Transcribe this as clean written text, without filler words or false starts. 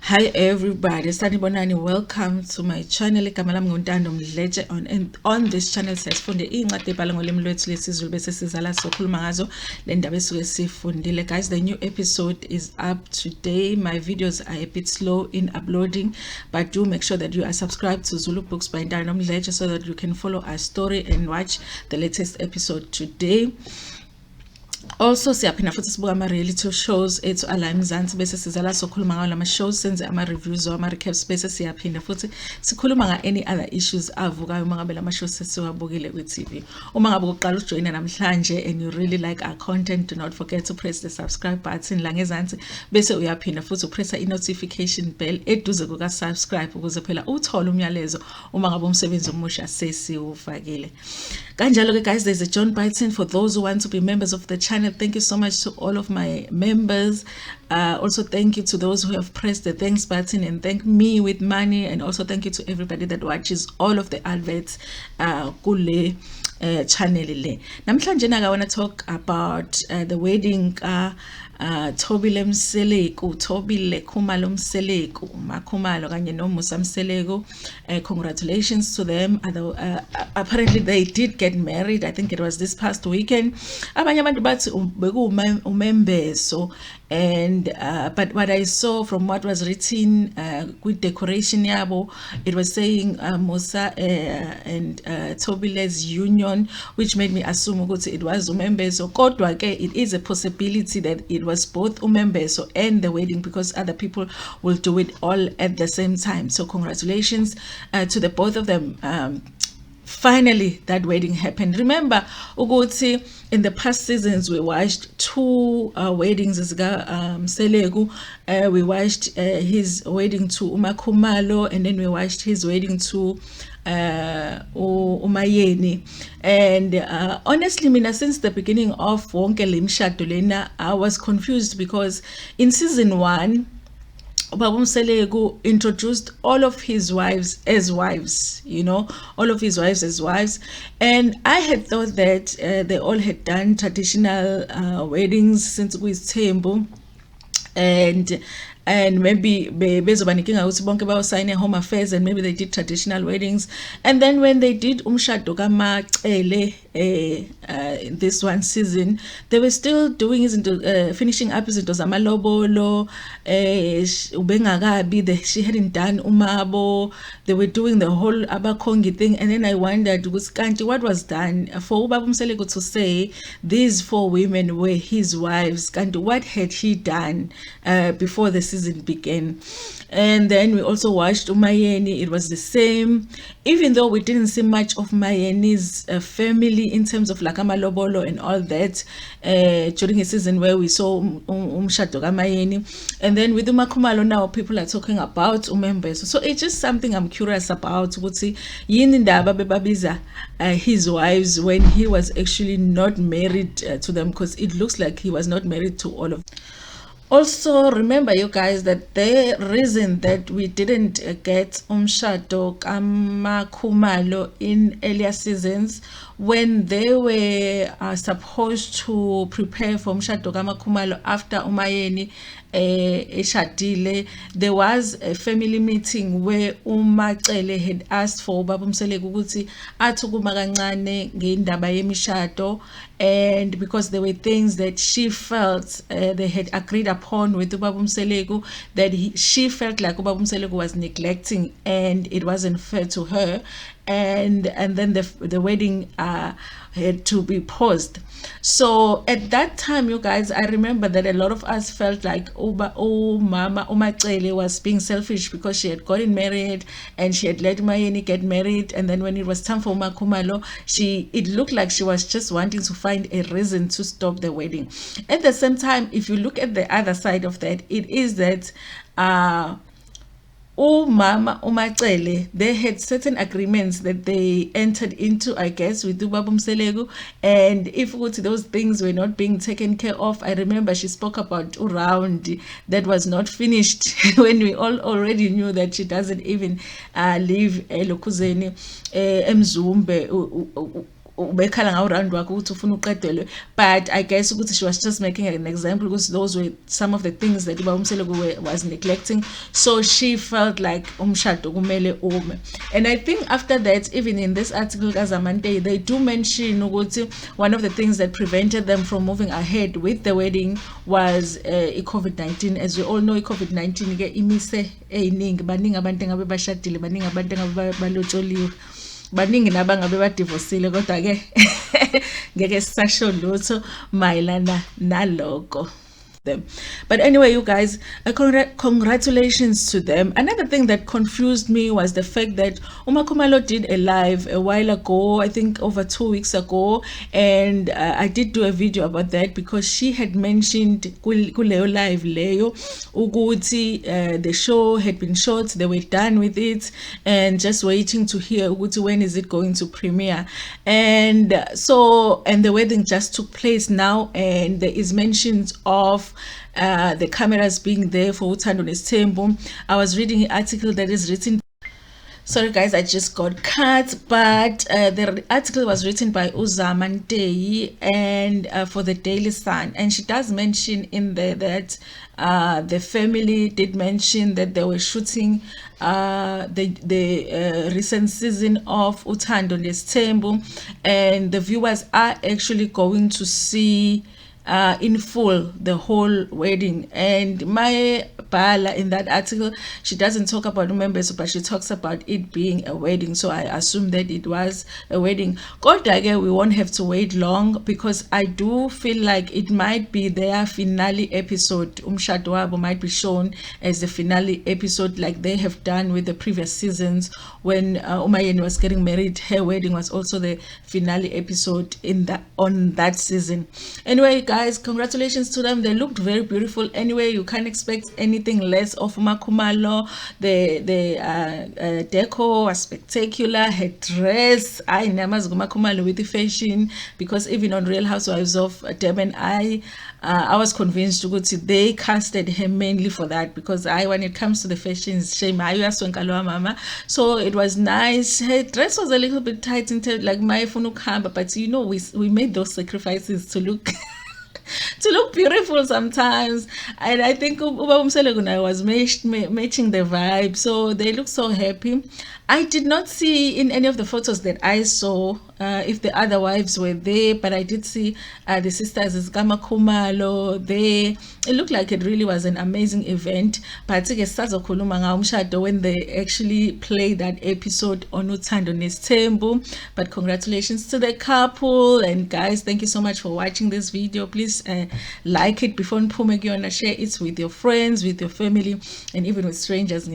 Hi everybody, sanibonani, welcome to my channel. Igama lami Ntando Mdletshe. On this channel siyafunde incwadi ebhalwe ngolimi lwethu lwesiZulu bese sizala sokhuluma ngazo le ndaba esuke sifundile. Guys, the new episode is up today. My videos are a bit slow in uploading, but do make sure that you are subscribed to Zulu Books by Ntando Mdletshe so that you can follow our story and watch the latest episode today. Also siyaphinda futhi sibuka ama-reality shows ethu ala eMzansi bese sizala sokhuluma ngawo lama shows, senze ama-reviews ama-recaps bese siyaphinda futhi sikhuluma nga-any other issues avukayo uma ngabe lama shows sesiwabukile kwi-TV. Uma ngabe uqala ujoyina namhlanje and you really like our content, do not forget to press the subscribe button la ngezansi bese uyaphinda futhi upressa i-notification bell eduze kuka-subscribe ukuze phela uthole umyalezo uma ngabe umsebenzi omusha sesiwufakile. Kanjalo-ke guys, there's a John button for those who want to be members of the channel. Thank you so much to all of my members. Also thank you to those who have pressed the thanks button and thank me with money, and also thank you to everybody that watches all of the adverts kule channel le. Namhlanje I want to talk about the wedding Thobile Mseleku, Thobile Khumalo Mseleku, Makhumalo kanye noMusa Mseleku. Congratulations to them. Apparently they did get married. I think it was this past weekend. Abanye abantu bathi umembeso, and but what I saw from what was written with decoration yabo, it was saying Musa and Thobile's union, which made me assume ukuthi it was umembeso. Kodwa ke it is a possibility that it was both umembeso and the wedding, because other people will do it all at the same time. So congratulations to the both of them. Finally that wedding happened. Remember ukuthi in the past seasons we watched two weddings zika Mseleku. We watched his wedding to Makhumalo, and then we watched his wedding to umayeni. And honestly mina, since the beginning of wonke le mshado lena, I was confused because in season 1 Ubaba Mseleku introduced all of his wives as wives, you know, all of his wives as wives, and I had thought that they all had done traditional weddings since with Tembu, and maybe bezoba nenkinga ukuthi bonke bayosayina home affairs, and maybe they did traditional weddings. And then when they did umshado kaMacele this one season, they were still doing izinto, finishing up izinto zamalobolo, ubengakabi, she hadn't done umabo, they were doing the whole abakhongi thing. And then I wondered kanti what was done for Ubaba Mseleku to say these 4 women were his wives, kanti what had he done before the season began. And then we also watched Umayeni. It was the same, even though we didn't see much of Mayeni's family in terms of like amalobolo and all that during a season where we saw umshado kaMayeni. And then with Makhumalo now people are talking about umembeso. So it's just something I'm curious about, ukuthi yini ndaba bebabiza his wives when he was actually not married to them, because it looks like he was not married to all of them. Also remember you guys that the reason that we didn't get umshado kaMakhumalo in earlier seasons, when they were supposed to prepare for umshado kaMakhumalo after umayeni eshadile, there was a family meeting where uMacele had asked for Ubaba Mseleku ukuthi athukuma kancane ngendaba yemishado, and because there were things that she felt they had agreed upon with Ubaba Mseleku, that she felt like Ubaba Mseleku was neglecting and it wasn't fair to her, and then the wedding had to be paused. So at that time, you guys, I remember that a lot of us felt like Mama Umacele was being selfish because she had gotten married and she had let Mayeni get married, and then when it was time for Makhumalo, it looked like she was just wanting to find a reason to stop the wedding. At the same time, if you look at the other side of that, it is that Mama Umacele, they had certain agreements that they entered into, I guess, with Ubaba Mseleku, and if those things were not being taken care of, I remember she spoke about round that was not finished when we all already knew that she doesn't even live Lokuzeni Mzumbe ubekhala ngaround wakhe ukuthi ufuna uqedelwe, but I guess ukuthi she was just making an example because those were some of the things that Ubaba Mseleku was neglecting, so she felt like umshado kumele ume. And I think after that, even in this article kaZamante, they do mention ukuthi one of the things that prevented them from moving ahead with the wedding was COVID-19. As we all know, COVID-19 ke imise eyiningi, baningi abantu engabe bashadile, baningi abantu engabe balotsholiwe, baningi nabangabe badivorcile, kodwa ke ngeke sisasho lutho mayelana naloko. But anyway, you guys, congratulations to them. Another thing that confused me was the fact that Makhumalo did a live a while ago, I think over 2 weeks ago, and I did do a video about that because she had mentioned kuleyo live leyo ukuthi the show had been shot, they were done with it and just waiting to hear ukuthi when is it going to premiere. And and the wedding just took place now, and there is mentions of the cameras being there for Uthando Nesthembu. I was reading an article that is written, sorry guys, I just got cut, but the article was written by Uzamante and for the Daily Sun, and she does mention in there that the family did mention that they were shooting the recent season of Uthando Nesthembu, and the viewers are actually going to see in full the whole wedding. And my Bala in that article, she doesn't talk about members, but she talks about it being a wedding, so I assume that it was a wedding. God, again, we won't have to wait long because I do feel like it might be their finale episode. Umshado wabo might be shown as the finale episode, like they have done with the previous seasons. When Umayeni was getting married, her wedding was also the finale episode on that season. Anyway, guys, congratulations to them. They looked very beautiful. Anyway, you can't expect anything less of Makhumalo. The decor was spectacular. Her dress, I never Makhumalo with the fashion, because even on Real Housewives of Durban, I was convinced to go to they casted her mainly for that, because when it comes to the fashions, shame mama. So it was nice. Her dress was a little bit tight in terms like my funukamba, but you know, we made those sacrifices to look to look beautiful sometimes, and I think Ubaba Mseleku was matching the vibe, so they look so happy. I did not see in any of the photos that I saw if the other wives were there, but I did see the sisters Makhumalo there. It looked like it really was an amazing event. But when they actually played that episode on Uthando Nesthembu. But congratulations to the couple, and guys, thank you so much for watching this video. Please like it before share it with your friends, with your family, and even with strangers.